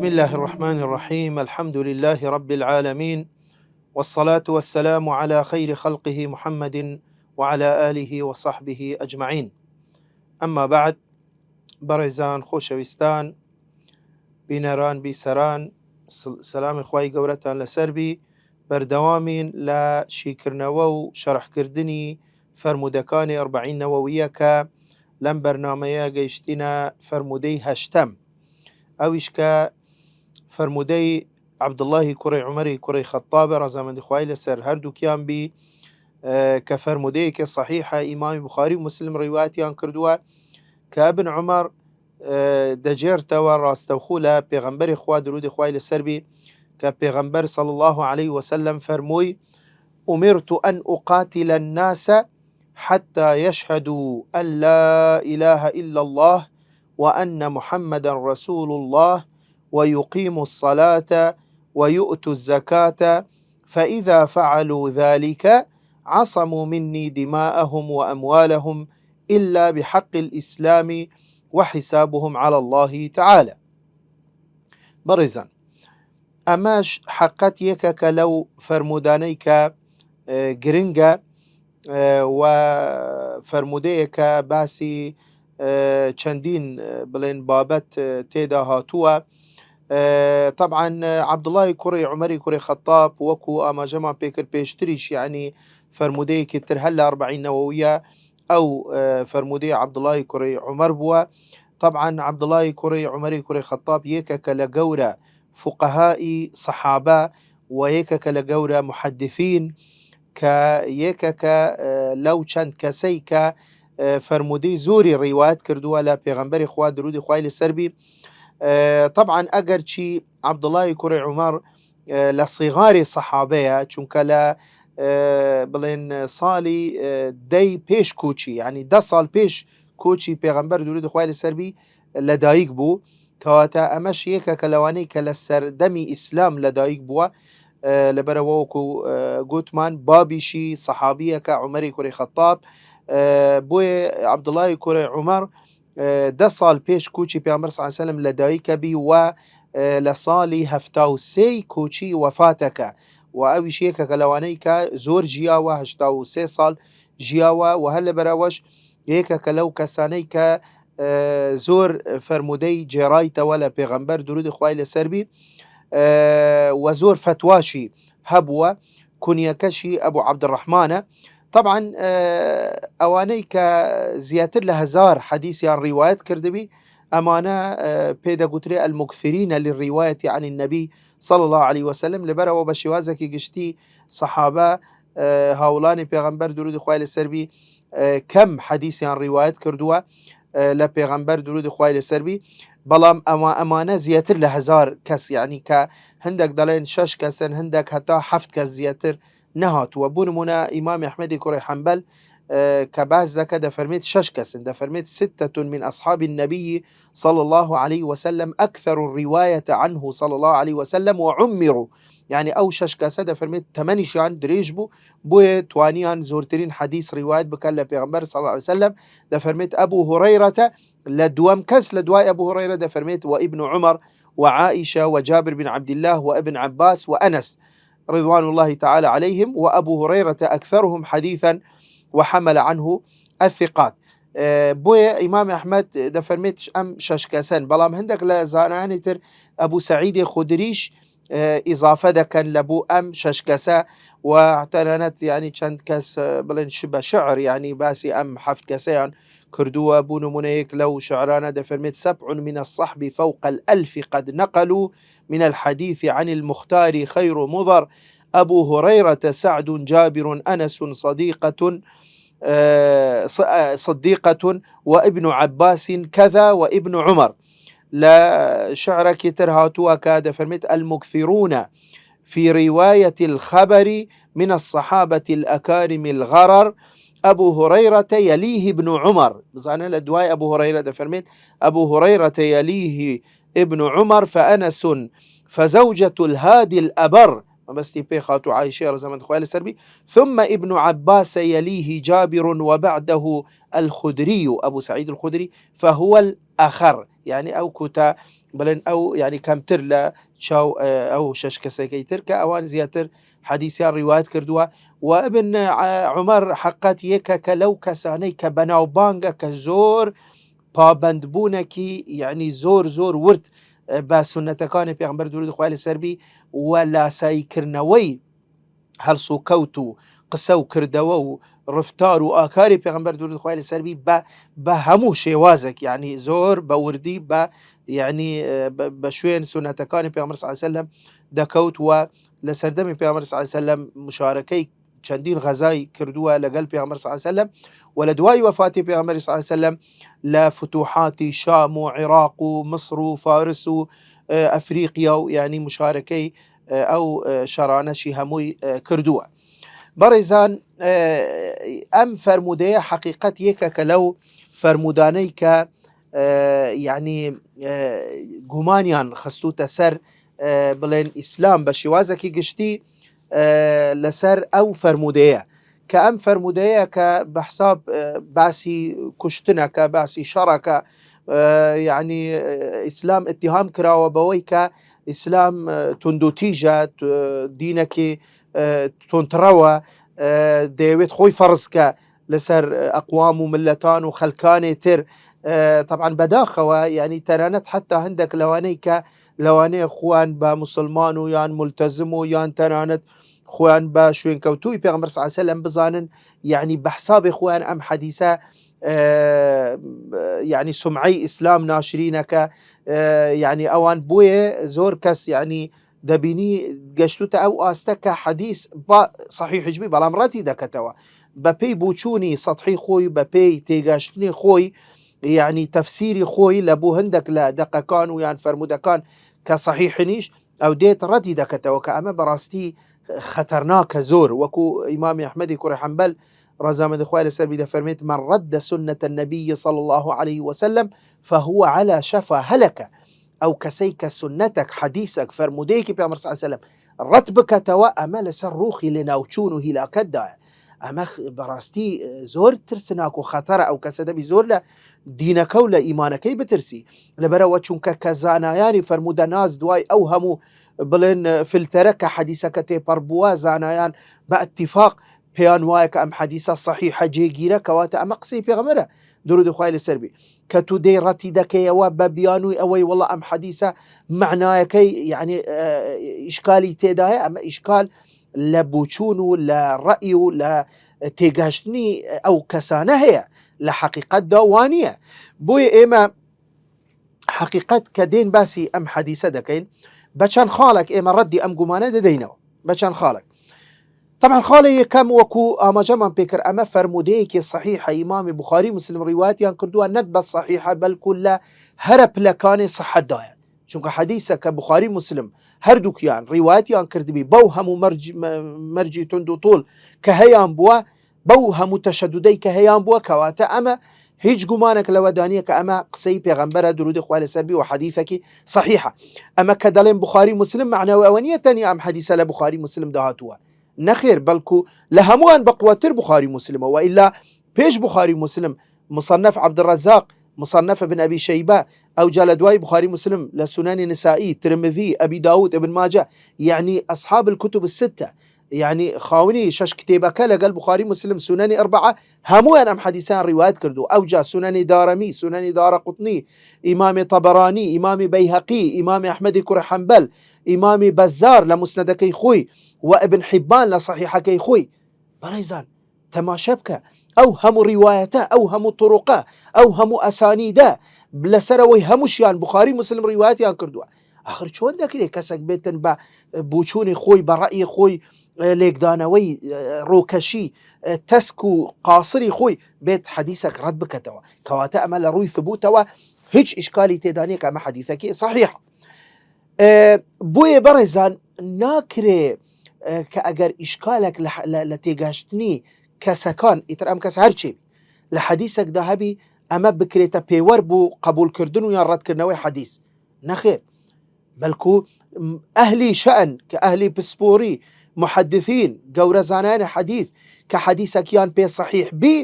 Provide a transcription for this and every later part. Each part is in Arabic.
الله الرحمن الرحيم. الحمد لله رب العالمين، والصلاة والسلام على خير خلقه محمد وعلى آله وصحبه أجمعين. أما بعد، بەڕێزان خۆشەویستان، بینەران بیسەران، سەلامی خوای گەورەتان لەسەر بی. بەردەوامین لە شیکردنەوە و شەرحکردنی فەرمودەکانی ئەربعین نەوەویە کە لەم بەرنامەیە گەیشتینە فەرمودەی هەشتەم، ئەویش کە فەرمودەی عەبدوڵڵاهی کوڕی عومەری کوڕی خەتابە ڕەزامەندی خوای لەسەر هەردووکیان بی، کە فەرمودەیەکی صحیحە ئیمامی بوخاری و مسلم ڕیواتیان کردووە کە ابن عومەر دەجێرتەوە ڕاستەوخوو لە پێغەمبەری خوا درودی خوای لەسەر بی کە پێغەمبەر صلی الله عليه وسلم فەرمووی: أمرت أن أقاتل الناس حتى يشهدوا أن لا إله إلا الله وأن محمدا رسول الله ويقيموا الصلاة ويؤتوا الزكاة فإذا فعلوا ذلك عصموا مني دماءهم وأموالهم إلا بحق الإسلام وحسابهم على الله تعالى. بەڕێزان، ئەمەش حەقەت یەکەکە لەو فەرمودانەی کە گرنگە و فەرمودەیەکە باسی چەندین بڵێن بابەت تێدا هاتووە. طبعا عەبدوڵڵاهی کوڕی عومەری کوڕی خەتاب وەکو ئاماژەمان پێکرد پێشتریش، یعنی فەرمودەیەکی تر هەر لە ئەربعین نەوەویە ئەو فەرمودەی عەبدوڵڵاهی کوڕی عومەر بووە. طبعا عەبدوڵڵاهی کوڕی عومەری کوڕی خەتاب یەکێکە لە گەورە فوقەهائی سەحابە و یەکێکە لە گەورە محەدیثین، کە یەکێکە لەو چەند کەسەی کە فەرمودەی زۆری ڕیوایەت کردووە لە پێغەمبەری خوا درودی خوای لەسەر بی. طبعا ئەگەر چی عەبدوڵڵاهی کوڕی عومەر لە سیغاری سەحابەیە، چونکە لە بڵێن ساڵی دەی پێش کۆچی، یعنی 10 ساڵ پێش کۆچی پێغەمبەر درودی خوای لەسەر بی لەدایک بوو، کەواتە ئەمەش یەکێکە لەوانەی کە لە سەردەمی ئیسلام لەدایک بووە، لەبەرەوە وەکو گوتمان بابیشی سەحابیەکە عومەری کوڕی خەتاب. بۆیە عەبدوڵڵاهی کوڕی عومەر 10 ساڵ پێش کۆچی پێغەمبەر صلی الله علیه وسلم لەدایکە بی و لە ساڵی 73 کۆچی وەفاتەکە، و ئەویش یەکێکە لەوانەی کە زۆر ژیاوە، 83 ساڵ ژیاوە، و هەر لەبەرەوەش یەکێکە لەو کەسانەی کە زۆر فەرمودەی جێڕایتەوە لە پێغەمبەر درودی خوای لەسەر بی، و زۆر فتواشی هەبووە. کونیەکەشی ئەبوو عەبدوڕەحمانە. طبعا ئەوانەی کە زیاتر لە 1000 حەدیثیان ڕیوایەت کردبی، ئەمانە پێدەگوترێ المکثرینە للڕیوایەت عن النبی صلی الله عليه وسلم، لەبەرەوە بە شێوازێکی گشتی سەحابە هاوڵانی پێغەمبەر درودی خوای لەسەر بی کەم حەدیثیان ڕیوایەت کردووە لە پێغەمبەر درودی خوای لەسەر بی، بەڵام ئەمانە زیاتر لە 1000 کەس، یعنی کە هەندێک دەڵێن 6 کەسن، هەندێک هەتا 7 کەس زیاتر نەهاتووە. بۆ نمونە ئیمامی ئەحمەدی کوڕی حەنبەل کە باز دەکە دەفەرمێت 6 کەسن، دەفەرمێت 6 من أصحاب النبي صلى الله عليه وسلم أكثر الرواية عنه صلى الله عليه وسلم وعمروا، يعني ئەو 6 کەسە دەفەرمێت تەمەنیشیان درێژ بوو، بۆیە توانیان زۆرترین حەدیث ڕیوایەت بکەن لە پێغەمبەر صلی الله عليه وسلم. دەفەرمێت ئەبوو هورەیرەتە لە دووەم کەس لە دوای ئەبوو هورەیرە دەفەرمێت وابن عمر وعائشة وجابر بن عبد الله وابن عباس وأنس رضوان الله تعالى عليهم، وأبو هريرة أكثرهم حديثا وحمل عنه الثقات. بۆیە ئیمامی ئەحمەد دەفەرمێت ئەم 6 کەسن، بەڵام هەندێک لە زانایانی تر ئەبوو سەعیدی خودریش ئیزافە دەکەن لە بۆ ئەم 6 کەسە، و تەنانەت یعنی چەند کەس بڵێن بە شعر، یعنی باسی ئەم 7 کەسەیان کردووە. بوو نمونەیەک لەو شعرانە دەفەرمێت 7 من الصحب فوق الألف قد نقلوا من الحديث عن المختار خير مضر أبو هريرة سعد جابر أنس صديقة وابن عباس كذا وابن عمر. لا شعر كتر هاتوا كاد فرمت المكثرون في رواية الخبر من الصحابة الأكارم الغرر أبو هريرة يليه ابن عمر. بزعنا الأدواء أبو هريرة دفرمت أبو هريرة يليه ابن عمر فأنس فزوجة الهادي الأبر بس تبي خاتو عائشة رزمن خوال السربي، ثم ابن عباس يليه جابر وبعده الخدري أبو سعيد الخدري فهو الآخر، يعني أو كوتا بلن أو يعني كمتر لا شاو أو شش كسيكيتر كأوان زياتر حديثيان روايات كردوا وابن عمر حقات يكا كلو كساني كبناو بانغا كزور پابندبوونێکی یعنی زۆر ورد بە سونەتەکانی پێغمبەر درود خوای لەسەر بی و لاساییکردنەوەی هەڵس و کەوت و قسە و کردەوە و ڕفتار و ئاکاری پێغمبەر درود خوای لەسەر بی بە هەموو شێوازێک یعنی زۆر بە وردی بە یعنی بە شوێن سونەتەکانی پێغمبەر صلی الله علیه و سلم دەکەوت و لە سەردەمی پێغمبەر صلی الله علیه و سلم مشارەکەی چەندین غەزای کردووە لەگەڵ پێغمبەر صلی الله علیه و سلم و لە دوای وفاتی پێغمبەر صلی الله علیه و سلم لە فتوحاتی شام و عێراق و مصر و فارس و ئەفریقیا و یعنی مشارەکەی ئەو شەڕانەشی هەمووی کردووە. بەڕێزان ئەم فەرمودەیە حەقیقەت یەکێکە لەو فەرمودانەی کە یعنی گومانیان خستوتە سەر بڵێن ئیسلام بە شێوازێکی گشتی لەسەر ئەو فەرمودەیە کە ئەم فەرمودەیە کە بە حساب باسی کوشتنەکە باسی شەڕەکە یعنی ئیسلام اتهام کراوە بەوەی کە ئیسلام توندوتیژە دینێکی تۆنتڕەوە دەیەوێت خۆی فەرزکە لەسەر ئەقوام و ملەتان و خەلکانی تر طبعا بەداخەوە یعنی تەنانەت حتا هەندێک لەوانەی کە لەوانەیە خۆیان بە موسڵمان و یان مولتەزم و یان تەنانەت خۆیان بە شوێنکەوتووی پێغمبەر صلی الله علیه و سلم بزانن یعنی بە حسابی خۆیان ئەم حەدیثە یعنی سمعەی ئیسلام ناشرینەکە یعنی ئەوان بۆیە زۆر کەس یعنی دەبینی گەشتوتە ئەو ئاستە کە حەدیث صحیحش بی بەڵام ڕەتی دەکەتەوە بە پێی بوچوونی سەطحی خۆی بە پێی تێگەشتنی خۆی یعنی تەفسیری خۆی لە بۆ هەندێک لە دەقەکان و یان فەرمودەکان کە صحیح نیش ئەو دێت ڕەتی دەکەتەوە کە ئەمە بەڕاستی خەتەرناکە زۆر وەکو ئیمامی ئەحمەدی کوڕی حەنبەل ڕەزامەندی خوای لەسەر بی دەفەرمێت من رد سنة النبي صلى الله عليه وسلم فهو على شفا هلكة ئەو کەسەی کە سنەتێک حەدیثێک فەرمودەیەکی پێغمبەر صلی الله علیه و سلم ڕەت بکەتەوە ئەمە لەسەر ڕوخی لێناوچوون و هیلاکەتدایە ئەمە بەڕاستی زۆر ترسناک و خەتەرە ئەو کەسە دەبی زۆر لە دینەکە و لە ئیمانەکەی بترسی لەبەرەوە چونکە کە زانایانی فەرمودە ناز دوای ئەو هەموو بڵێن فلتەرە کە حەدیثەکە تێپەڕ بووە زانایان بە ئەتیفاق پێیان وایە کە ئەم حەدیثە صحیحە جێگیرە کەواتە ئەمە قسەی پێغەمبەرە درود خوای لەسەر بی کە تو دەی ڕەتی دەکەیەوە بە بیانووی ئەوەی وەڵا ئەم حەدیثە معنایەکەی یعنی ئیشکالی تێدایە ئەمە ئیشکال لە بوچوون و لە ڕەئی و لە تێگەشتنی ئەو کەسانە هەیە لە حەقیقەتدا وانییە بۆیە ئێمە حەقیقەت کە دێن باسی ئەم حەدیثە دەکەین بە چەند خاڵێک ئێمە ڕەدی ئەم گومانە دەدەینەوە بە چەند خاڵێک طبعا خاڵی یەکەم وەکو ئاماژەمان پێکرد ئەمە فەرمودەیەکی صحیحە ئیمامی بوخاری مسلم ڕیواتیان کردووە نەک بە صحیحە بەلکو لە هەرە پلەکانی صحەتدایە چونکە حەدیثە کە بوخاری مسلم هەردووکیان ڕیواتیان کردبی بەو هەموو مەرجی تند و تۆڵ کە هەیان بووە بەو هەموو تەشەدودەی کە هەیان بووە کەواتە ئەمە هیچ گومانێک لەوە دانیە کە ئەمە قسەی پێغەمبەرە درودی خوای لەسەر بی و حەدیثێکی صحیحە ئەمە کە دەڵێن بوخاری مسلم معناوی ئەوە نییە تەنیا ئەم حەدیثە لە بوخاری مسلم داهاتووە نەخێر بەڵکو لە هەمووان بەقوەتر بوخاری مسلمە وئیلا پێش بوخاری مسلم مصنف عبدالرەزاق مصنف ابن أبي شيبة أو جال دواي بخاري مسلم لسنن نسائي ترمذي أبي داود ابن ماجه يعني أصحاب الكتب الستة يعني خاوني شش كتابك لقال بخاري مسلم سنن أربعة هموان أم حديثان روايات كردو أو جا سنن دارمي سنن دار قطني إمام طبراني إمام بيهقي إمام أحمد كر حنبل إمام بزار لمسندكي خوي وابن حبان لصحيحكي خوي بريزان تماشبك أو هم روايته أو هم طرقه أو هم أسانيده لسروي همشيان بخاري مسلم رواياتيان كردوا آخر چۆن دەکرێت کەسێک بێتن بە بوچوونی خۆی بە ڕەئی خۆی لێکدانەوەی ڕۆکەشی تەسک و قاسری خۆی بێت حەدیثێک ڕەت بکەتەوە کەواتە ئەمە لە ڕووی ثبوتەوە هیچ ئیشکالی تێدانێت کە ئەمە حەدیثەکی صحیحە بۆیە بەڕێزان ناکرێ کە ئەگەر ئیشکالێک لە تێگەشتنی کەسەکان ئیتر ئەم کەس هەرچێ لە حەدیثێکدا هەبی ئەمە بکرێتە پێوەەر بوو قبولکردن و یان ڕەتکردنەوەی حەدیث نەخێر بەلکو ئەهلی شەئن کە ئەهلی پسپۆری محەدثین گەورە زانایانی حەدیث کە حەدیثێکیان پێ صحیح بی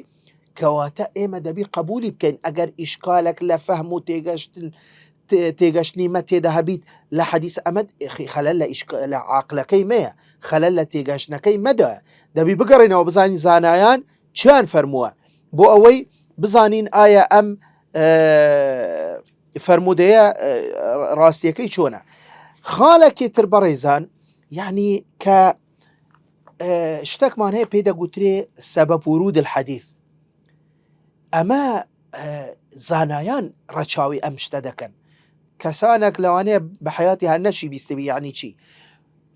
کەواتە ئێمە دەبی قبولی بکەین ئەگەر ئیشکالێک لە فەهم و تێگەشتنی مە تێدا هەبیت لە حەدیث ئەمەد خەلەل لە عاقلەکەی مەیە، خەلەل لە تێگەشتنەکەی مەدایە. دەبی بگەڕێنەوە بزانین زانایان چیان فەرمووە بۆ ئەوەی بزانین ئایا ئەم فەرمودەیە ڕاستیەکەی چۆنە. خاڵێکی تر بەڕێزان یعنی کە شتێکمان هەیە پێی دەگوترێ سەبەب ورود الحەدیث. ئەمە زانایان ڕەچاوی ئەم شتە دەکەن. کەسانێک لەوانەیە بە حیاتی هەر نەشی بیستەوی یعنی چی؟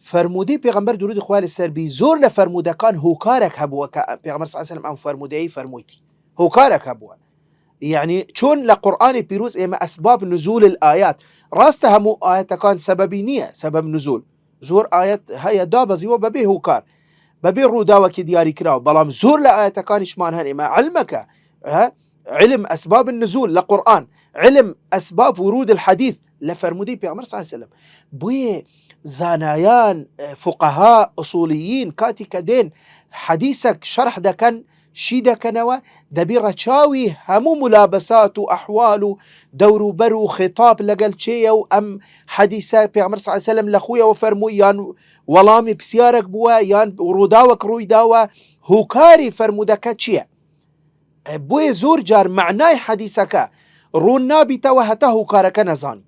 فەرمودەی پێغەمبەر درودی خوا لەسەر بی زۆر لە فەرمودەکان هۆکارێک هەبووە کە پێغەمبەر صلی الله علیه و سلم ئەم فەرمودەیەی فەرموویتی هۆکارێک هەبووە. یعنی چۆن لە قورئانی پیرۆز ئێمە ئەسباب نزول الآیات ڕاستە هەموو ئاەتەکان سەبەبی نییە سەبەب نزول، زۆر ئاەت هەیە دابەزیوە بەبێ هۆکار بەبێ ڕووداوەکی دیاری کراوە، بەڵام زۆر لە ئاەتەکانیشمان هەن ئێمە علمەکە علم أسباب النزول لقرآن، علم أسباب ورود الحديث لفرمودي بيغمبر صلى الله عليه وسلم. بوي زانایان فقهاء أصوليين كاتي كدين حديثك شرح دكن شي دكنوا دبي رچاوي همو ملابسات وأحوال دور برو خطاب لقل چيو أم حديثة بيغمبر صلى الله عليه وسلم لخويا وفرمو يان ولامي بسيارك بوا يان روداوك رويداوا هوكاري فرمودك چيه. بۆیە زۆر جار معنای حەدیثەکە ڕوون نابیتەوە هەتا هۆکارەکە نەزانی،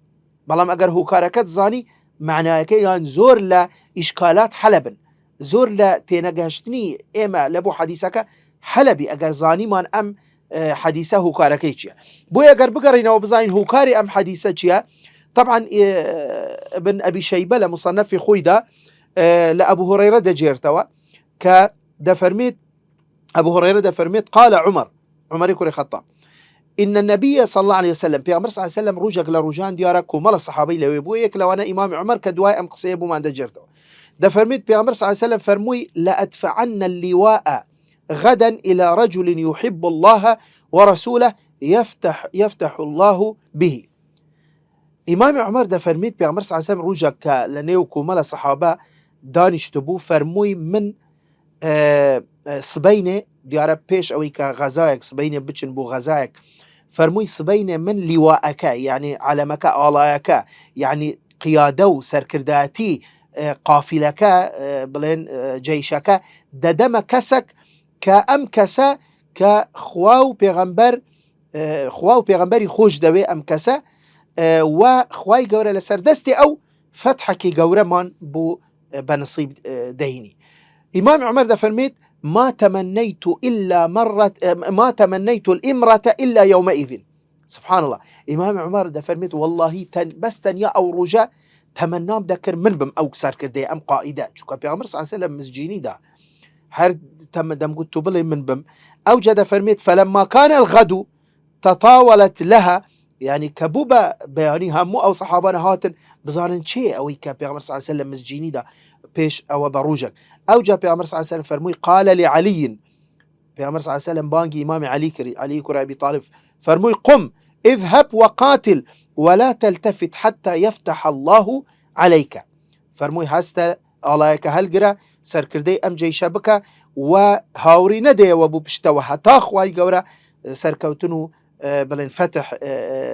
بەڵام ئەگەر هۆکارەکەت زانی معنایەکە یان زۆر لە ئیشکالات حەلە بن، زۆر لە تێنەگەشتنی ئێمە لە بۆ حەدیثەکە حەلەبی ئەگەر زانیمان ئەم حەدیثە هۆکارەکەی چییە. بۆیە ئەگەر بگەڕینەوە بزانین هۆکاری ئەم حەدیثە چییە. طبعا ابن ئەبی شەیبە لە مصنفی خۆیدا لە ئەبو هورەیرە دەجێرتەوە کە دەفەرمێت أبو هريرة دفرميت قال عمر كوري خطاب إن النبي صلى الله عليه وسلم في أمر صلى الله عليه وسلم رجع لرجان ديارك ومال الصحابي لو يبويك لو أنا إمام عمر كدواء أم قصيب وما دجرته دفرميت في أمر صلى الله عليه وسلم فرموي لأدفعن اللواء غدا إلى رجل يحب الله ورسوله يفتح الله به. إمام عمر دفرميت في أمر صلى الله عليه وسلم رجع لنيوك ومال الصحابة دانش تبو فرموي من سبەینێ دیارە پێش ئەوەی کە غەزایەک سبەینێ بچن بۆ غەزایەک فەرمووی سبەینێ من لیواەکە یعنی عەلەمەکە ئاڵایەکە یعنی قیادە و سەرکردایەتی قافیلەکە بڵێن جەیشەکە دەدەمە کەسێک کە ئەم کەسە کە خوا و پێغەمبەری خۆش دەوێ ئەم کەسە و خوای گەورە لەسەر دەستی ئەو فەتحێکی گەورەمان بۆ بەنسیب دەینی. إمام عمر دفرميت ما تمنيت الإمرة إلا يومئذ. سبحان الله. إمام عمر دفرميت والله بس تنيا أو رجاء تمنام ذكر من بم أو كسر كردي أم قائدة شو كان عمر صلى الله عليه وسلم مسجيني ده هر تم دم قلت بلي من بم أوجد فرميت فلما كان الغد تطاولت لها يعني كبوبة بيانيها مو أو صحابنا هاتن بزارن شيء أو كان عمر صلى الله عليه وسلم مسجيني ده بيش أو بروجك أو جاء بيغمبر صلى الله عليه وسلم فرموي قال لعلي بيغمبر صلى الله عليه وسلم بانجي إمام علي كرة أبي طالب فرموي قم اذهب وقاتل ولا تلتفت حتى يفتح الله عليك. فرموي هستا عليك هلقرة سركردي أم جيشة بك وهاوري ندي وابو بشتوى حتى خواي قورة سركوتنو بلين فتح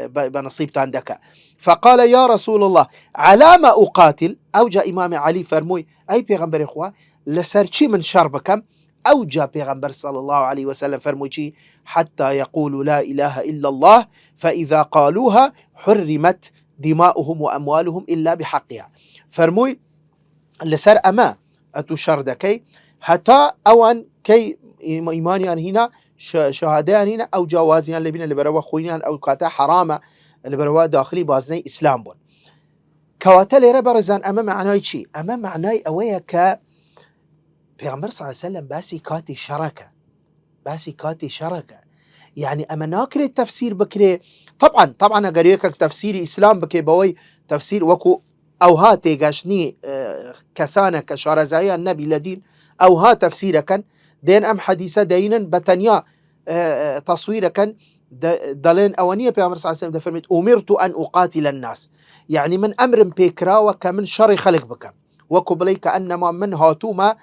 بنصيبت عندك. فقال يا رسول الله على ما أقاتل. أو جاء إمام علي فرموي أي بيغمبر إخوة لسرشي من شربكم. أو جاء بيغمبر صلى الله عليه وسلم فرموي حتى يقولوا لا إله إلا الله فإذا قالوها حرمت دماؤهم وأموالهم إلا بحقها. فرموي لسر أما أتشردكي حتى أوان كي إيمانيان هنا شهادان هنا أو جوازيان اللي بينا اللي بروا خوينيان أو كاتا حرامة اللي بروا داخلي بازني إسلام بون كواتا ليرا برزان أما معناي شي أما معناي أويا ك بيغمبر صلى الله عليه وسلم باسي كاتي شركة يعني أما ناكري التفسير بكري طبعا أقريك تفسير إسلام بكي بوي تفسير وكو أو ها تيغاشني كسانة كشارزايا النبي لدين أو ها تفسير كان دين أم حديثة دينا بتنيا تصوير كان دلين أوانية بيغمبر صلى الله عليه وسلم فرميت أمرت أن أقاتل الناس يعني من أمر بيكرا وكمن شر خلق بك وكبليك أنما من هاتوما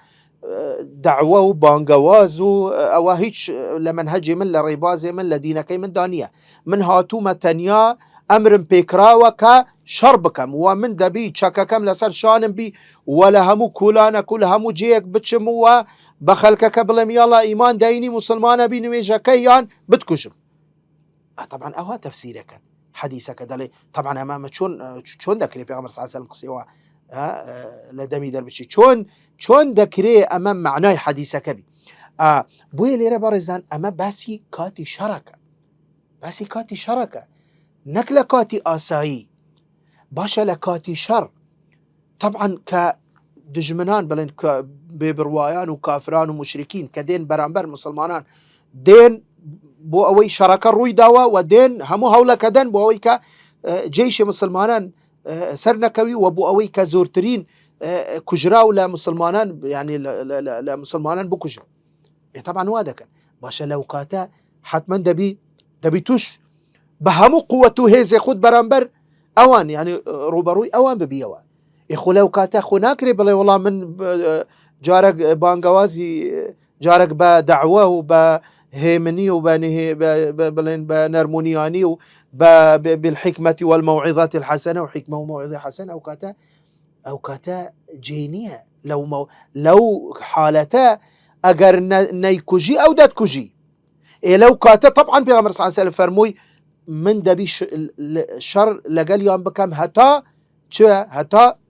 دعوة وبانقواز أو هيج لمنهجي من لريبازي من لدينكي من دانية من هاتو متنيا أمر بيكراوة كشربكم ومن دبي شككم لسر شانم بي ولا همو كولانا كل همو جيك بتشموا بخلكك بلم يلا إيمان ديني مسلمان بي نويجا كيان بتكشم. طبعا أوها تفسيرك حديثك دلي طبعا أمام شون ذكري في غمر صلى الله عليه وسلم قصيوة لدمي دربشي شون ذكري أمام معناي حديثك بي بوي ليرة بارزان أما باسي كاتي شركة نكلا كاتي آسايي باشا لكاتي شر طبعا كدجمنان بلين ببروايان وكافران ومشركين كدين برانبر مسلمانان دين بو اوي شركة روي داوا ودين همو هولا كدن بو اوي كجيش مسلمانان سرنكوي وبو اوي كزورترين كجراو لمسلمانان يعني لمسلمانان بكجر طبعا وادك باشا لو كاتا حتما دبي توش بهمو قوته هيزي خود برانبر اوان يعني روبروي اوان ببيوا اخو لو كاتا خو ناكري بلا والله من جارك بانغوازي جارك بدعوه وبهيمني وبلين بنرمونياني بالحكمة والموعظة الحسنة وحكمة وموعظة حسنة أو كاتا جينية لو حالتا أجر نيكوجي أو داتكوجي لو كاتا طبعا بيغمر صلى الله عليه وسلم فرموي من دبي الشر لقال يوم بكم هتا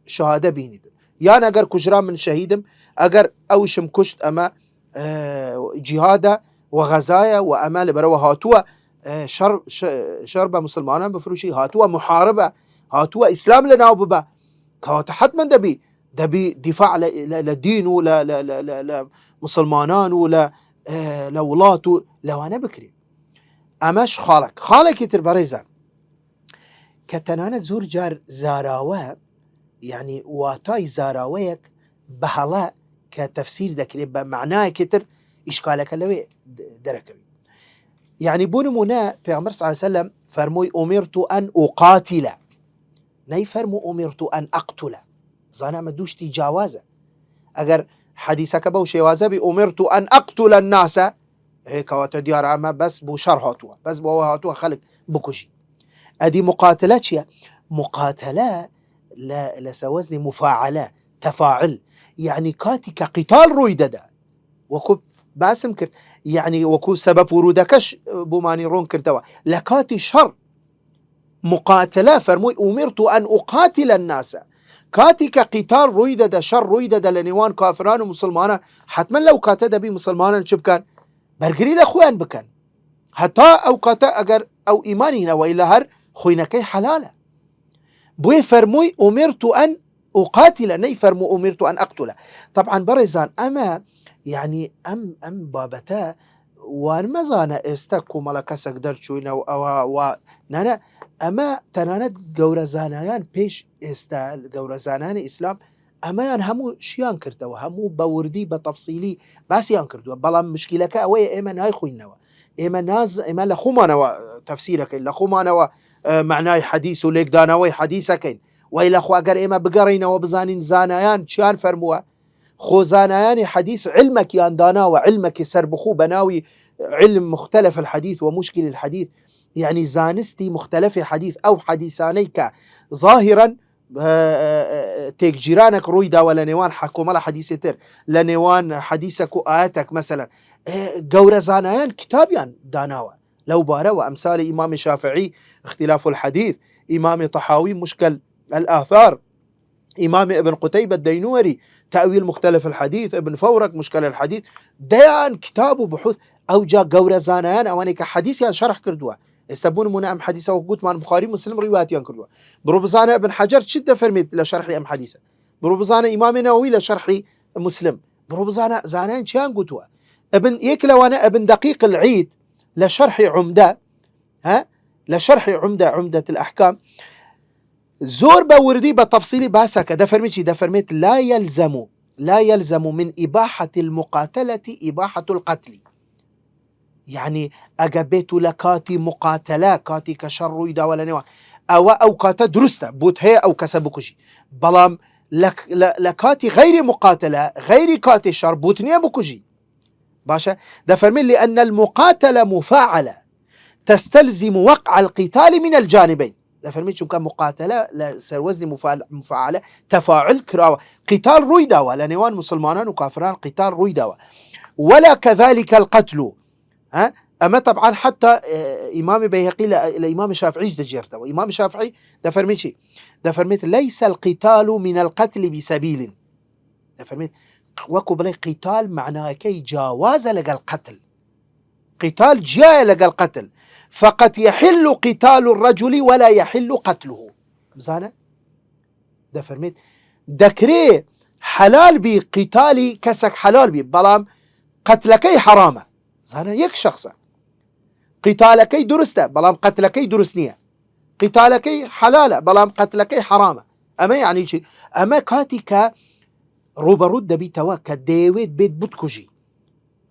شهادة بيني يعني أجر كجرام من شهيدم أجر أوشم كشت أما جهادة وغزايا وأمال بروا هاتوا شرب مسلمان بفروشي هاتوا محاربة هاتوا إسلام لنا وببا كوات حتما دبي دفاع لدين ولا مسلمانان ولا لولاته لو أنا بكري أماش خالك يتربريزان كتنانة زور جار زاراوه يعني واتاي زاراويك بهلا كتفسير ذكري بمعناه كتر إشكالك اللي دركوي يعني بونمونا پیغمبر صلى الله عليه وسلم فرموي أمرت أن أقاتل ناي فرمو أمرت أن أقتل زانا مدوشتي جوازة أجر حديثك بو شوازة بأمرت أن أقتل الناس هيك وتديار عما بس بو شرهاتوا بس بو هاتوا خلق بكجي أدي مقاتلة مقاتلة لا لسوزني مفاعلة تفاعل يعني كاتي كقتال رويددا وكو باسم كرت يعني وكو سبب ورودكش بوماني رون كرتوا لكاتي شر مقاتلة فرموي أمرت أن أقاتل الناس كاتي كقتال رويددا شر رويددا لنيوان كافران ومسلمان حتما لو كاتدا بي مسلمان شب كان برقري لأخوان بكان حتى أو كاتا أجر أو إيماني هنا وإلا هر خوينكي حلالة بوي فرموي أمرت أن أقاتل ني فرمو أمرت أن أقتل طبعا برزان أما يعني أم بابتا وان مزانا استكو ملكسك درشوين و نانا أما تنانت قورزانيان بيش استال قورزانيان إسلام أما يعني همو شيان كردوا همو بوردي بتفصيلي بس يان كردوا بلا مشكلة أوي إيمان هاي خوينوا إيمان ناز إيمان لخومانوا تفسيرك لخومانوا معناي حديث وليك دانوي حديثكين وإلا خو أجر إيما بقرينا وبزانين زانيان شان فرموا خو زانيان حديث علمك يان دانا وعلمك سربخو بناوي علم مختلف الحديث ومشكل الحديث يعني زانستي مختلف حديث أو حديثانيك ظاهرا تيك جيرانك رويدا ولا نيوان حكومة لا حديث تر لنيوان حديثك وآياتك مثلا قورة زانيان كتابيان داناوا لو بارا وأمثال إمام الشافعي اختلاف الحديث إمام طحاوي مشكل الآثار إمام ابن قتيبة الدينوري تأويل مختلف الحديث ابن فورك مشكل الحديث ديان كتاب وبحوث أو جا قورة زانيان أوانيك حديث يعني شرح كردوا استبون منا أم حديثة وقوت من بخاري مسلم رواياتيان كردوا بروبزانة ابن حجر شدة فرميت لشرح أم حديثة بروبزانة إمام نووي لشرح مسلم بروبزانة زانيان شان قوتوا ابن يكلوانا ابن دقيق العيد لشرح عمدة لشرح عمدة الأحكام زور بوردي بتفصيلي باسك ده فرميت لا يلزم من إباحة المقاتلة إباحة القتل يعني أجابت لكاتي مقاتلة كاتي كشر يدا ولا نوا أو كاتا درسته بوت هي أو كسبكشي بلام لكاتي غير مقاتلة غير كاتي شر بوتنيا بكجي باشا دفرمين لأن المقاتلة مفاعلة تستلزم وقع القتال من الجانبين. دفرمين شو كان مقاتلة لسر وزن مفاعلة تفاعل كراوة قتال روي داوة لنيوان مسلمان وكافران قتال روي داوة ولا كذلك القتل. أما طبعا حتى إمام بيهقي الإمام الشافعي دجيرته وإمام الشافعي دفرمين شيء دفرميت ليس القتال من القتل بسبيل دفرميت وكو بلي قتال معناه كي جاواز لقى القتل قتال جاء لقى القتل فقد يحل قتال الرجل ولا يحل قتله بزانه دفرميت دكري حلال بي قتالي كسك حلال بي بلام قتلكي حرامه زانه يك شخصه قتالكي درسته بلام قتلكي درسنيه قتالكي حلاله بلام قتلكي حرامه اما يعني شيء اما كاتيكا روبرود دبي توا كديويد بيت بوتكوجي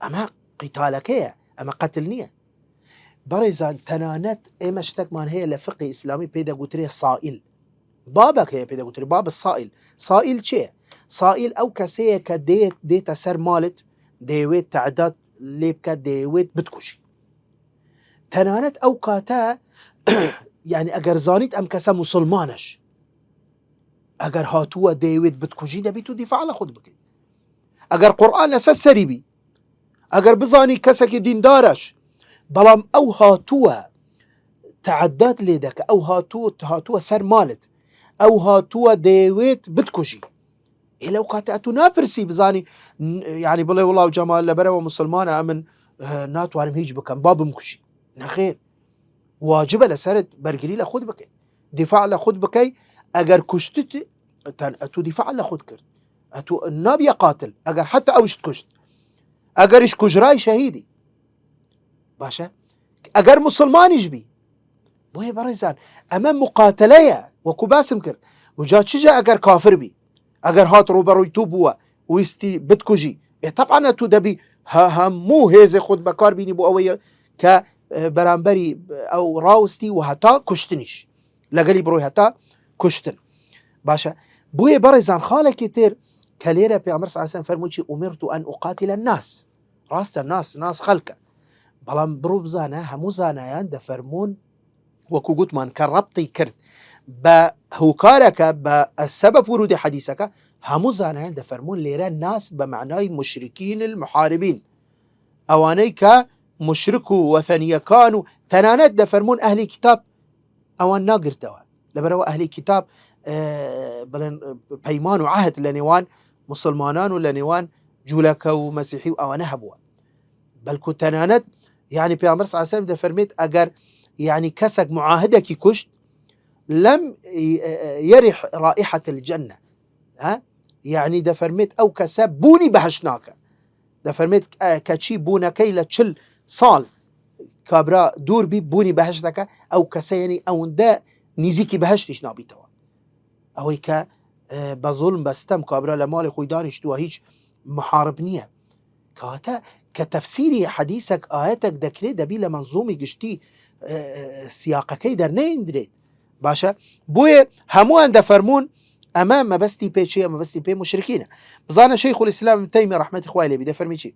اما قتالكي اما قتلنيه بريزان تنانت امشتك مان هي لفقه اسلامي بيدا قوتري صائل بابك هي بيدا قوتري باب الصائل صائل شيء صائل او كسيه كديت سر مالت ديويد تعداد ليبكا ديويد بتكوجي تنانت او كاتا يعني اگر زانيت ام كسا مسلمانش اگر هاتوا ديويد بتكوجي دبيتو دفاع على خود بكي اگر قرآن اساس سريبي اگر بزاني كسك دين دارش بلام او هاتوا تعدات ليدك او هاتوا سر مالت او هاتوا ديويد بتكوجي لو كاتاتو نابرسي بزاني يعني بلي والله وجمال لبرا ومسلمانة امن ناتو عالم هيج بكم باب مكشي نخير واجب لسرد برجلي لخود بكي دفاع لخود بكي اگر كشتت اتو دفاع لخود كرت اتو النبي قاتل اگر حتى اوش كشت اگر اش كجراي شهيدي باشا اگر مسلمان يجبي بوي بريزان امام مقاتلية وكو باسم كرت وجات شجا اگر كافر بي اگر هات روبرو يتوبوا ويستي بتكوجي طبعا اتو دبي همو هيزي خود بكار بيني بو اوي ك برانبري او راوستي وهتا كشتنيش لقلي بروي هتا كشتن باشا بوي برزان خالك كتير كليرة بيعمر صلى الله عليه وسلم فرموشي أمرت أن أقاتل الناس راست الناس ناس خلقة بلان بروب زانا همو زانايان دفرمون وكو قلت من كربطي كرت بهوكارك بالسبب ورود حديثك همو زانايان دفرمون ليرا الناس بمعناي مشركين المحاربين أوانيك مشركو وثنية كانوا تنانات دفرمون أهل كتاب أوان ناقر توا لبروا أهل كتاب بلن بيمان وعهد لنيوان مسلمانان ولنيوان جولك ومسيحي أوان هبوا بل كتنانات يعني بيامر صلى الله عليه وسلم دفرميت أجر يعني كسك معاهدك كشت لم يرح رائحة الجنة يعني دفرميت أو كسب بوني بهشناك دفرميت كتشي بونا كيلة تشل صال كابرا دور بي بوني بهشتك او كسيني او دا نيزيكي بهشتش نابي توا او هيك بظلم بستم كابرا لمال خوي دانش تو هيج محارب نيه كاتا كتفسيري حديثك آياتك دكري دبي لمنظومي قشتي سياقكي در نيندريد باشا بوي هموان دفرمون امام ما بستي بي شيء ما بستي بي مشركين بزانا شيخ الاسلام ابن تيميه رحمه الله عليه دفرمي شيء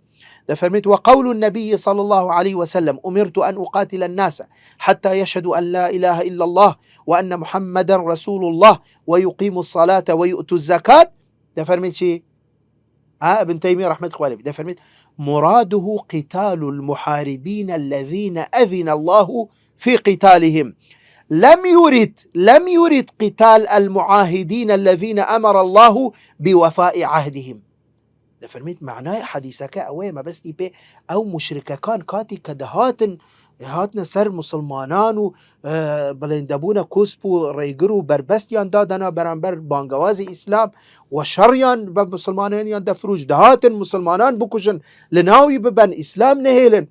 دفرميت وقول النبي صلى الله عليه وسلم امرت ان اقاتل الناس حتى يشهدوا ان لا اله الا الله وان محمدا رسول الله ويقيموا الصلاه ويؤتوا الزكاه دفرميت شيء ابن تيميه رحمه الله عليه دفرميت مراده قتال المحاربين الذين اذن الله في قتالهم لم يرد قتال المعاهدين الذين أمر الله بوفاء عهدهم دفرميت معناه حديثك أوي ما بس بي أو مشركة كان كاتي هاتنا سر مسلمانان بلندبونا كوسبو ريقرو بربستيان دادنا برانبر بانقوازي إسلام وشريان بمسلمانان يان دفروج دهاتن مسلمانان بكوشن لناوي ببن إسلام نهيلن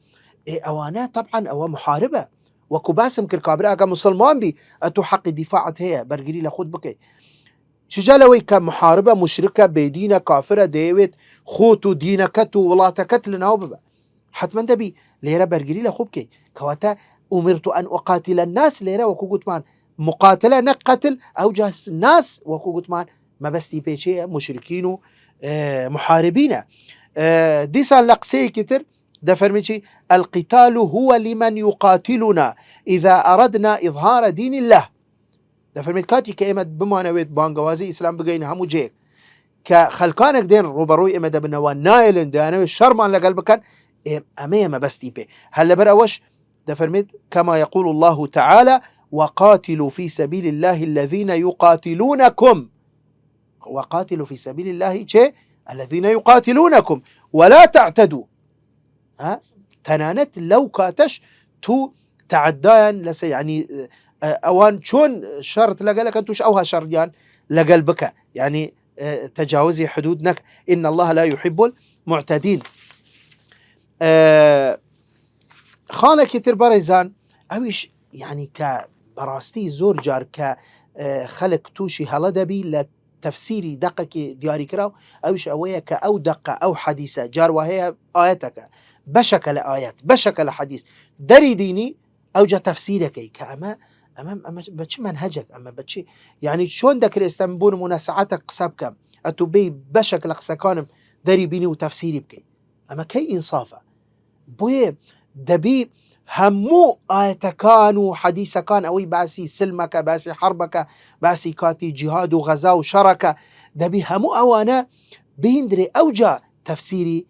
أوانا طبعا أو محاربة وكباسم كركابرا اگه مسلمان بي اتو حق دفاعت هي برگري لخود بكي شجالوي كمحاربة مشركة بيدينة كافرة ديوت خوتو دينكتو ولاتكت لناو ببا حتما دبي ليرا برگري لخود بكي كواتا امرت ان اقاتل الناس ليرا وكو قلت مان مقاتلة نقتل او جاس الناس وكو قلت مان ما بستي بيشي مشركين محاربين. ديسان لقسي كتر دفرميشي القتال هو لمن يقاتلنا إذا أردنا إظهار دين الله. دفرميت كاتي كإمد بمانويت بانغوازي إسلام بقين همو جيك كخلقانك دين روبروي إمد بنوان نايلن دانوي الشرمان لقلبكان أمي ما بستي بي هل برأوش دفرميت كما يقول الله تعالى وقاتلوا في سبيل الله الذين يقاتلونكم. وقاتلوا في سبيل الله الذين يقاتلونكم ولا تعتدوا. تنانت لو كاتش تو تعدان لس يعني اوان شون شرط لقالك انتوش اوها شريان لقلبك يعني تجاوزي حدودك ان الله لا يحب المعتدين. خانك تربريزان اويش يعني كبراستي زور جار خلق توشي هلا دبي تفسيري دقك دياري كراو اوش اويا كأو دقة او حديثة جار وهي آياتك بشكل آيات بشكل حديث دري ديني او جا تفسيرك كأما أما بتشي منهجك أما بتشي يعني شون ذكر استنبون مناسعاتك قصاب كم أتوبي بشكل قسكانم دري بيني وتفسيري بكي أما كي إنصافة بوي دبي همو آيتكان وحديثكان أوي باسي سلمك باسي حربك باسي كاتي جهاد وغزا وشركة دبي همو أوانا بيندري أوجا تفسيري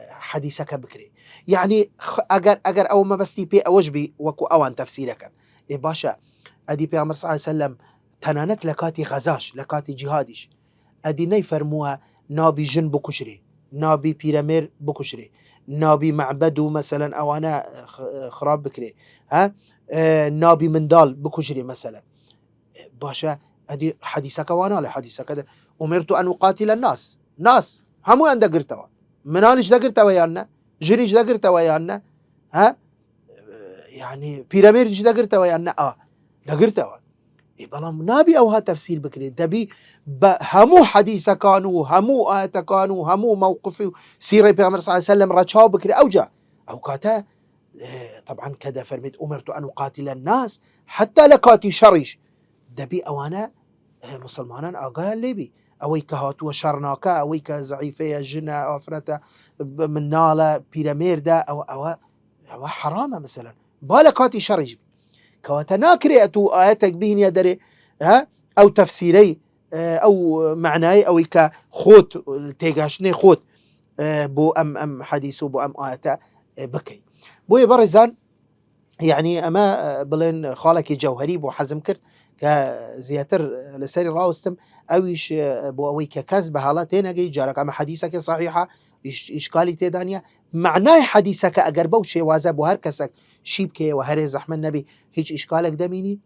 حديثك بكري يعني أجر أو ما بستي بي أوجبي وكو أوان تفسيرك إيه باشا أدي بيامر صلى الله عليه وسلم تنانت لكاتي غزاش لكاتي جهادش أدي نيفرموها نابي جن بكشري نابي بيرامير بكشري نابي معبدو مثلا او انا خراب بكري نابي مندال بكشري مثلا باشا ادي حديثك وانا لحديثك امرت ان اقاتل الناس ناس همو عند قرتوا منانش دقرتوا ويانا جريش دقرتوا ويانا يعني بيراميدش دقرتوا ويانا دقرتوا بلام نابي اوها تفسير بكري دبي همو حديثة كانوا همو آية كانوا همو موقف سيرة بيغمبر صلى الله عليه وسلم رجاو بكري أوجا أو كاتا طبعا كذا فرميت أمرت أن أقاتل الناس حتى لكاتي شريش دبي أوانا مسلمانا أقال ليبي أويك هات وشرناكا أويك زعيفية جنة أفرتا من نالة بيراميردا أو حرامة مثلا بالكاتي شريش كواتناكري أتو آياتك بهن يدري أو تفسيري أو معناي أو كخوت تيجاشني خوت بو أم حديثو بو أم آياتا بكي بو يبرزان يعني أما بلين خالك جوهري بو حزم كرت كزياتر لساري راوستم أويش بو أوي ككذب هالاتين جي جارك أما حديثك صحيحة إشكالي تيدانيا معناي حديثك أجر بوشي وازب وهركسك شيبكي وهرز أحمد النبي هيج إشكالك دميني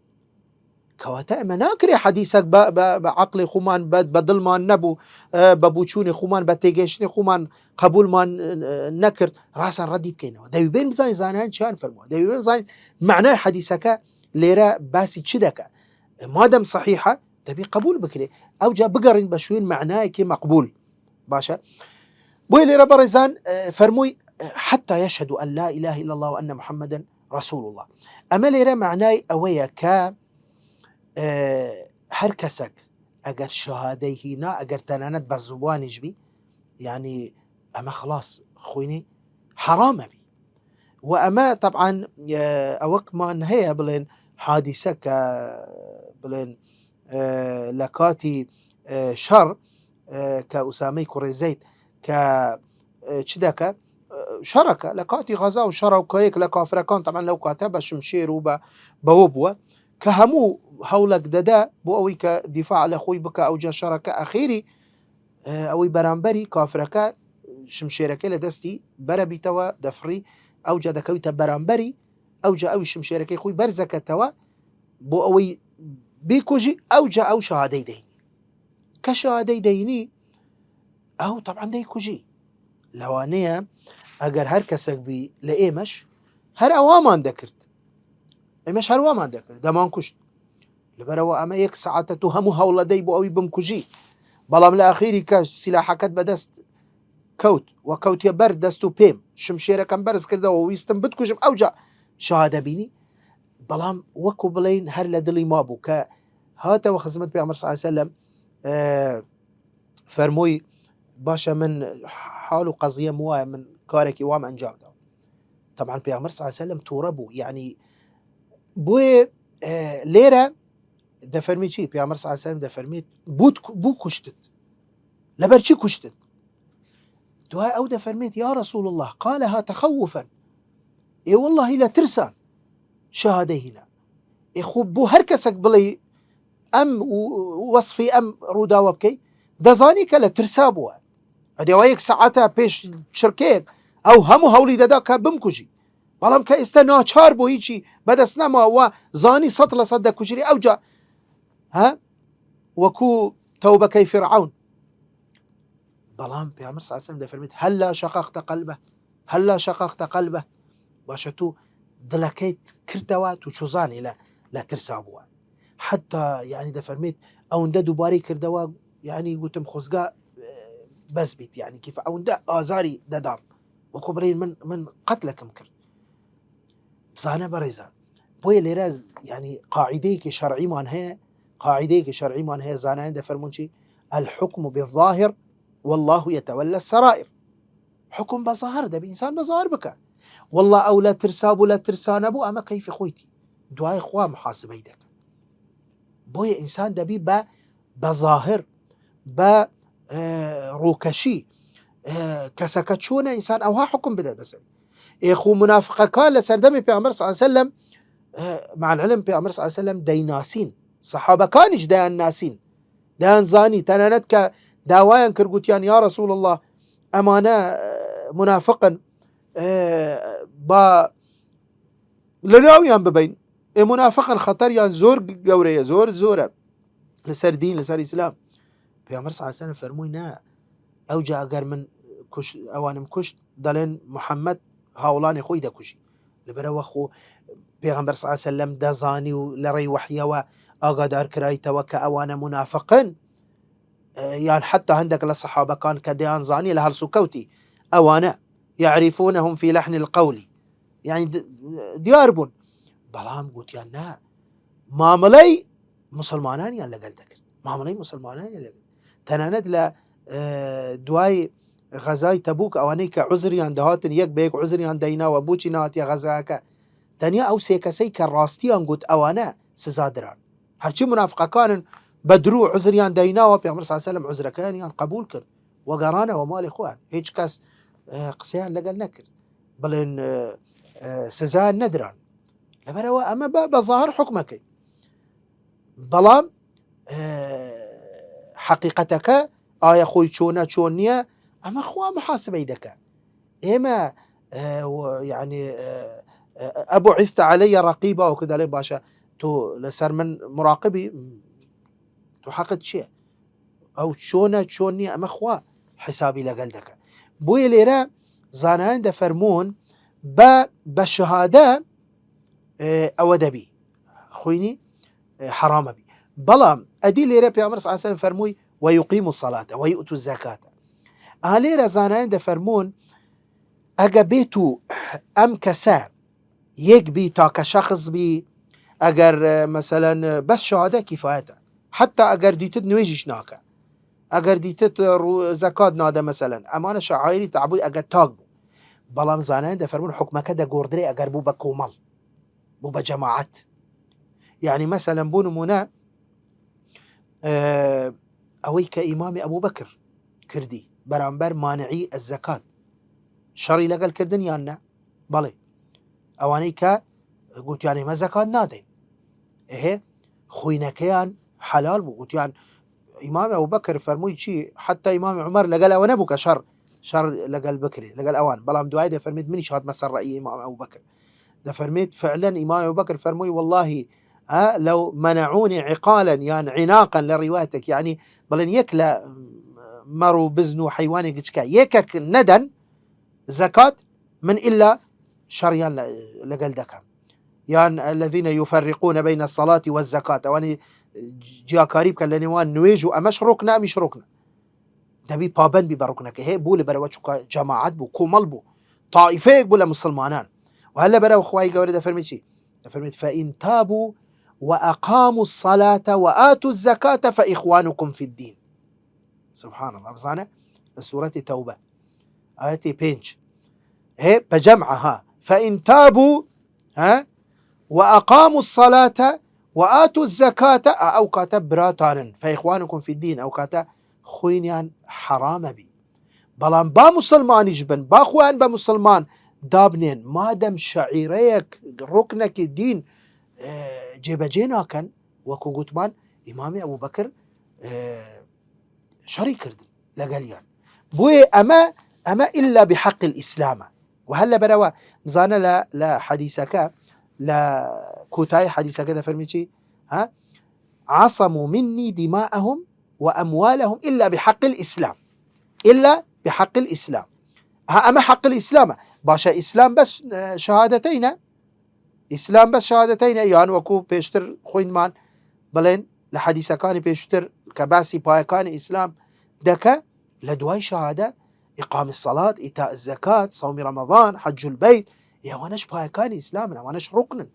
كواتا مناكري حديثك بعقل خمان بدل ما نبو ببوشوني خمان بتيجيشني خمان قبول ما نكر راسا ردي بكينه داوي بين بزاين زانان شان فرمو داوي بين بزاين معناي حديثك ليرا باسي تشدك ما دام صحيحة تبي قبول بكري أو جا بقرن بشوين معناي كي مقبول باشا بوي ليرا برزان فرموي حتى يشهدوا أن لا إله إلا الله وأن محمدا رسول الله أما ليرا معناي أويا كا هركسك أجر شهادي هنا أجر تنانت بالزبان جبي يعني أما خلاص خويني حرام بي وأما طبعا أوك ما انهي بلين حادثة بلين لكاتي شر كأسامي كوريزيت كشدك شركة لكاتي غزا وشرا وكيك لكافركان طبعا لو كاتب شمشير وبوبوة كهمو حولك ددا بو أوي كدفاع على خوي بك أو جا شركة أخيري أوي برامبري كافركا شمشيرك لدستي بربي توا دفري أو جا دكويتا برامبري أو جا أوي شمشيرك خوي برزك توا بو أوي بيكوجي أو جا أو شهادي ديني كشهادي ديني أو طبعا ديكوجي لوانيا أجر هركسك بي لإيمش هر أوامان ذكرت إيمش هر أوامان ذكرت دمان كشت لبروا أما يك ساعة تهمو هولا ديبو أوي بمكوجي بلام لأخيري كاش سلاحك بدست كوت وكوت يبر دستو بيم شمشيرة كان برز كرده ويستن بتكوجم أوجا شهادة بيني بلام وكو بلين هر لدلي مابو هاتا وخزمت بيعمر صلى الله عليه وسلم فەرمووی باشە من حاڵ و قەزیەم وایە من کارێکی وام ئەنجام داوە. طبعا پێغەمبەر صلی الله علیه وسلم تووڕە بوو، یعنی بۆیە لێرە دەفەرمی چی؟ پێغەمبەر صلی الله علیه وسلم دەفەرمێت بوو کوشتت، لەبەر چی کوشتت؟ دوای ئەو دەفەرمێت یا رسول الله قالها تخوفا، والله لە ترسان شەهادەی هینا. خۆ بۆ هەر کەسێک بڵێ ئەم وەصفی ئەم ڕووداوە بکەی دەزانی کە لە ترسا بووە، ئەدەوە 1 سەعاتە پێش شرکەیەک ئەو هەموو هەوڵی دەدا کە بمکوژی، بەڵام کە ئێستا ناچار بۆ هیچی بەدەست نەماوە زانی 100% دەکوژری ئەوجا وەکوو تەوبەکەی فرعون. بەڵام پێغەمبەر صلی الله علیه وسلم دەفەرمێت هەلا شەقەقتە قەلبە، هەلا شەقەقتە قەلبە، باشە تو دڵەکەیت کردەوە تو چوزانی لە ترسا بووە. حتا یعنی دەفەرمێت ئەوەندە دووبارەی کردەوە، یعنی گوتم خۆزگا بەس بیت، یعنی کیف ئەوەندە ئازاری دەدام وەکو بڕین من قەتلەکەم کرد. بزانە بەڕێزان بۆیە لێرە یعنی قاعدەیەکی شەرعیمان هەیە، قاعدەیەکی شەرعیمان هەیە، زانایان دەفەرمون چی؟ الحكم بالظاهر والله يتولى السرائر. حكم بظاهر دەبی ئینسان بەظاهر بکە، والله ئەو لە ترسا بوو لە ترسا نەبوو ئەمە کەیفی خۆیتی، دوای خوا محاسبەی دەکە. بۆیە ئینسان دەبی بە ظاهر بە ڕووکەشی کەسەکە چۆنە ئینسان ئەوها حکم بدە بەسەر. خۆ منافقەکان لە سەردەمی پێغەمبەر صلی الله علیه وسلم مع العلم پێغەمبەر صلی الله علیه وسلم دەیناسین، سەحابەکانیش دەیان ناسین، دەیان زانی، تەنانەت کە داوایان کرد گوتیان یا رسول الله ئەمانە منافقن با لەناویان ببین، منافقن خەتەریان زۆر گەورەیە، زۆرە لەسەر دین لەسەر ئیسلام. پێغەمبەر صلی الله علیه وسلم فەرمووی نا، ئەوجا ئەگەر من ئەوانم کوشت دەڵێن محەممەد هاوڵانی خۆی دەکوژی، لەبەرەوە خۆ پێغەمبەر صلی الله علیه وسلم دەزانی و لە ڕێی وحیەوە ئاگادار کرایتەوە کە ئەوانە منافقن، یان حتا هەندێک لە سەحابەکان کە دەیان زانی لە هەڵس و کەوتی ئەوانە يعرفونهم في لحن القول، يعني دیار بوون، بەڵام گوتیان نا، مامەڵەی مسلمانانیان لەگەڵ دەکرد، مامەڵەی مسلمانانیان لەگەڵ. تەنانەت لە دوای غەزای تەبوک ئەوانەی کە عوزریان دەهاتن یەک بە یەک عوزریان دەیناوە بۆچی نهاتیە غەزاکە، تەنیا ئەو سێ کەسەی کە ڕاستیان گوت ئەوانە سزادران، هەرچی منافقەکانن بە دروو عوزریان دەیناوە پێغەمبەر صلی الله علیه وسلم عوزرەکانیان قبول کرد وەگەڕانەوە ماڵی خۆیان، هیچ کەس قسەیان لەگەڵ نەکرد بڵێن سزایان نەدران، لەبەرەوە ئەمە بە ظاهر حکمەکەی. بەڵام حەقیقەتەکە ئایا خۆی چۆن نییە ئەمە خوا محاسبەی دەکە. ئێمە یعنی ئەبوعثت عەلەیە ڕەقیبە وەکو دەڵێ باشە تۆ لەسەر من مراقبی، تۆ حەقت چییە؟ ئەو چۆن نییە ئەمە خوا حسابی لەگەڵ دەکە. بۆیە لێرە زانایان دەفەرمون بە شەهادە ئەوە دەبی خوینی حرامە بی. بەڵام ئەدی لێرە پێغەمبەر صلی الله علیه وسلم فەرمووی ويقيم الصلاة ويؤتوا الزكاة. لێرە زانایان دەفەرمون ئەگە بێت و ئەم کەسە یەک بی تا کە شەخص بی، ئەگەر مەسەلەن بەس شەهادە کیفایەتە، حتا ئەگەر دیتت نوێژیش ناکە، ئەگەر دیتت زەکات نادە مەسەلەن، ئەمانە شەعائیری تەعبوی ئەگەر تاک بوو. بەڵام زانایان دەفەرمون حکمەکە دەگۆڕدرێ ئەگەر بوو بە کۆمەڵ، بوو بە جەماعەت. یعنی مەسەلەن بۆ نمونە ئەوەی کە ئیمامی ئەبوو بەکر کردی بەرامبەر مانعی ئەزەکات، شەڕی لەگەڵ کردن یان نە؟ بەڵێ ئەوانەی کە گوتیان ئێمە زەکات نادەین، خوینەکەیان حەلال بوو، گوتیان ئیمامی ئەبوو بەکر فەرمووی چی، حتا ئیمامی عومەر لەگەڵ ئەوە نەبوو کە شەڕ لەگەڵ بکرێ لەگەڵ ئەوان، بەڵام دوای دەفەرمێت منیش هاتمە سەر ڕەئی ئیمامی ئەبوو بەکر، دەفەرمێت فعلا ئیمامی ئەبوو بەکر فەرمووی والله لو منعوني عقالا يعني عناقا لروايتك، يعني بلن يك مرو بزنو حيواني قشكا يكك ندن زكاة من إلا شريان لقل دكا، يعني الذين يفرقون بين الصلاة والزكاة، واني جا قريب كان لنوان نويجو أمش ركنا مش ركنا دبي بابن ببركنا كهي بول برواتشو جماعات بو كومل بو طائفيك بولا مسلمانان. وهلا برا اخواي قولي دفرمت شي دفرمت فإن تابوا وأقاموا الصلاة وآتوا الزكاة فإخوانكم في الدين. سبحان الله بزانه سورة توبة آياتي بينج هي بجمعها فإن تابوا ها وأقاموا الصلاة وآتوا الزكاة أو كاتب براتان فإخوانكم في الدين أو كاتب خوينيان حرام بي بلان با مسلمان يجبن با خوان با مسلمان دابنين ما دم شعيريك ركنك الدين جيبجينا كان وكو قوتمان إمامي أبو بكر شريك كردن لقاليان بوي أما إلا بحق الإسلام وهلا بروا مزانا لا حديثك لا كوتاي حديثك ده فرميتي ها عصموا مني دماءهم وأموالهم إلا بحق الإسلام إلا بحق الإسلام أما حق الإسلام باشا إسلام بس شهادتين إسلام بس شهادتين يعني وكو بيشتر خوين مان بلين لحديث كان بيشتر كباسي باي كان إسلام دكا لدواي شهادة إقام الصلاة إيتاء الزكاة صوم رمضان حج البيت يا وانش باي كان إسلامنا وانش ركن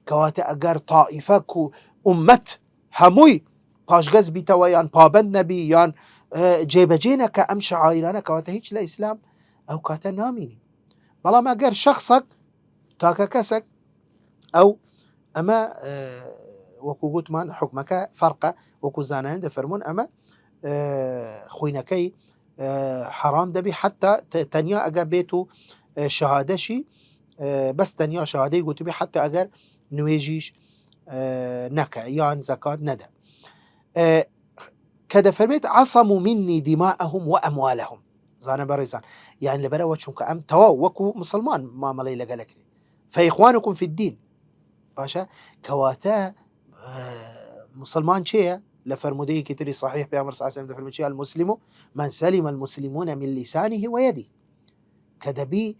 كواتا أجر طائفك أمت هموي باش غز بيتويان بابند نبي يان جيبجينا كأم شعائرنا كواتا هيج لا إسلام أو كاتا ناميني بلا ما أجر شخصك تاكا كسك أو أما وكو قوتمان حكمك فرقة وكو زانين دفرمون أما خوينكي حرام دبي حتى تنيا أجر بيتو شهادشي بس تنيا شهادي قلت بي حتى أجر نويجيش نكا يعني زكاة ندى كذا فرميت عصموا مني دماءهم وأموالهم زانا بريزان يعني لبرا وشهم كأم توا وكو مسلمان ما ملي لقالك فإخوانكم في الدين باشا كواتا مسلمان شيء لفرمودي كتري صحيح بأمر صلى الله عليه وسلم المسلم من سلم المسلمون من لسانه ويده كدبي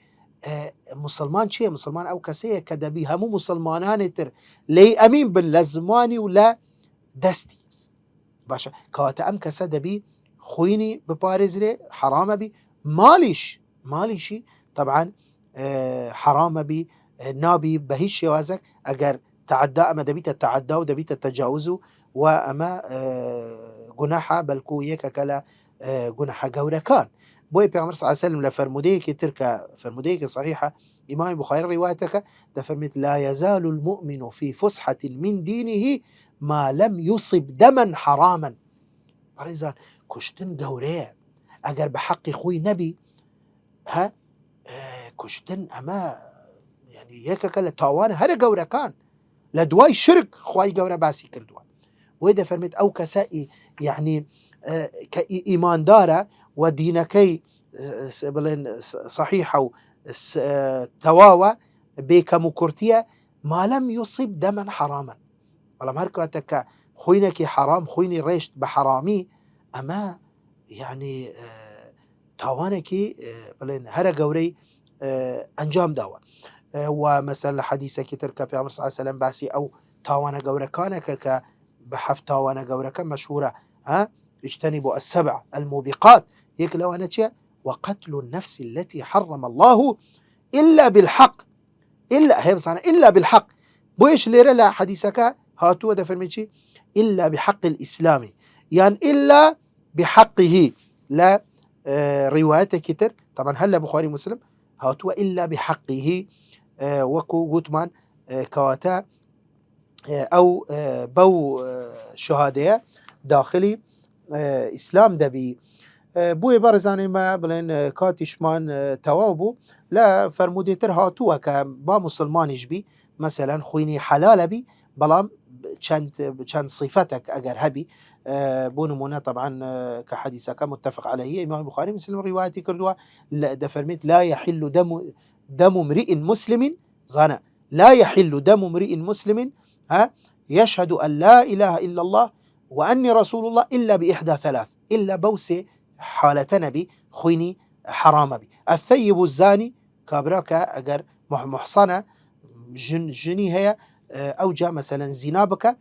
مسلمان شيء مسلمان أو كسيه كدبي همو مسلمانان تر لي أمين باللزماني ولا دستي باشا كواتا أم كسا دبي خويني ببارزري حرام بي ماليشي طبعا حرام بي نابي بهيش شوازك أجر تعدى أما دبيت التعدى ودبيت التجاوز وأما جناحة بلكو يككلا جناحة جورا كان بوي بيعمر صلى الله عليه وسلم لفرموديك تركا فرموديك صحيحة إمام البخاري روايتك دفرمت لا يزال المؤمن في فسحة من دينه ما لم يصب دما حراما بريزان كشتن جورية أجر بحق خوي نبي ها كشتن أما يعني يككلا تاوان هر جورا كان لدواي شرك خواي جورا باسي كردوا وإذا فرمت أو كسائي يعني كإيمان دارة ودينكي صحيحة تواوى بك مكرتية ما لم يصب دما حراما ولم هركاتك خوينك حرام خويني ريشت بحرامي أما يعني تاوانك بلين هر جوري أنجام داوى ومثلا حديثك تركب في عمر صلى الله عليه وسلم باسي أو تاوانا جورا كانك بحف تاوانا جورا كان مشهورة ها اجتنبوا السبع الموبقات هيك لو أنا وقتل النفس التي حرم الله إلا بالحق إلا هي بصانة إلا بالحق بويش ليرة لا حديثك هاتوا ده فرميشي إلا بحق الإسلام يعني إلا بحقه لا روايات كتر طبعا هلا بخاري مسلم هاتوا إلا بحقه وكو غوتمان كواتا أو بو شهادة داخلي إسلام دبي بوي برزاني ما بلين كاتشمان توابو لا فرموديتر هاتوا كبا مسلمان يجبي مثلا خويني حلال بي بلام چند صفتك أجر هبي بونمونا طبعا كحديثك متفق عليه إمام البخاري مسلم روايتي كردوا ده فرميت لا يحل دم امرئ مسلم زانا لا يحل دم امرئ مسلم يشهد أن لا إله إلا الله وأني رسول الله إلا بإحدى ثلاث إلا بوسي حالة نبي خويني حرام بي الثيب الزاني كابراك أجر محصنة جني هي أو جاء مثلا زنابك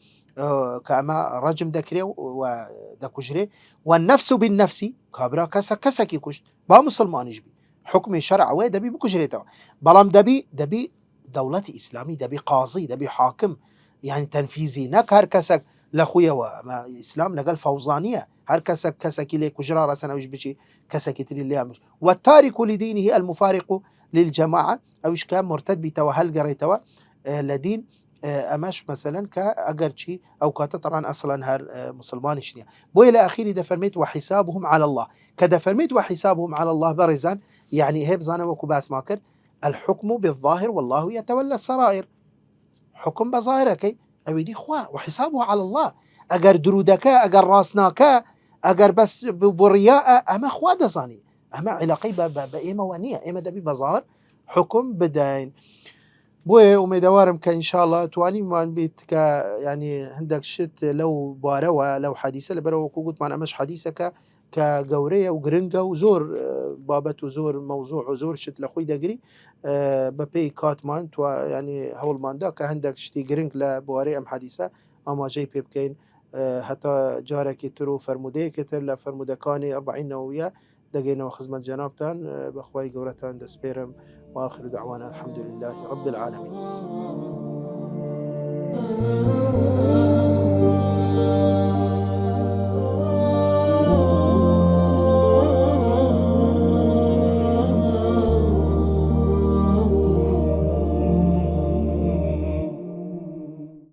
كما رجم دكري ودكجري والنفس بالنفس كابرا كسكي كشت با مسلمان يجبي حكم شرع ودبي بكجري توا بلام دبي دولة إسلامي دبي قاضي دبي حاكم يعني تنفيذي نك هر كسك لە خویەوە ئەمە ئیسلام لەگەڵ فەوزانیە هەر کەسێکی لێ کوژرا ڕەسەنەویش بچی کەسێکی تری لێمش والتارك لدينه المفارق للجماعة ئەویش کە مرتد بیتەوە هەڵگەڕێتەوە لە دین ئەمەش مەسەلەن کە ئەگەر چی ئەو کاتە طبعا ئەسڵەن هەر مسلمانیش نییە بۆیە لە ئاخیری دەفەرمێت وحسابهم على الله کە دەفەرمێت وحسابهم على الله بەڕێزان يعني هەیە بزانە وەکو باسما کرد الحكم بالظاهر والله يتولى السرائر حكم بظاهرەکەی ئەوێ دی خوا وحسابه على الله ئەگەر درودەکە ئەگەر ڕاستناکە ئەگەر بەس بڕیاء ئەمە خوا دەزانی ئەمە علاقەی بە ئێمەوە نییە ئێمە دەبی بەظاهر حكم بدەین بۆیە ئومێدەوارم کە ئینشاءالله توانیمان بیت کە ینی هەندێک شت لەو بارەوە لەو حەدیسە لەبەرەوە گوتمان ئەمەش حەدیسەکە کە گەورەیە و گرنگە و زۆر بابەت و زۆر مەوزوع و زۆر شت لە خۆی دەگری بەپێی کاتمان تو ینی هەوڵماندا کە هەندێک شتی گرنگ لە بوارەی ئەم حەدیسە ئاماژەی پێ بکەین هەتا جارێکی تر و فەرمودەیەکی تر لە فەرمودەکانی ئەربعین نەوەویە دەگەینەوە خزمەت جەنابتان بەخوای گەورەتان دەسپێرم وآخر دعوانا الحمد لله رب العالمين.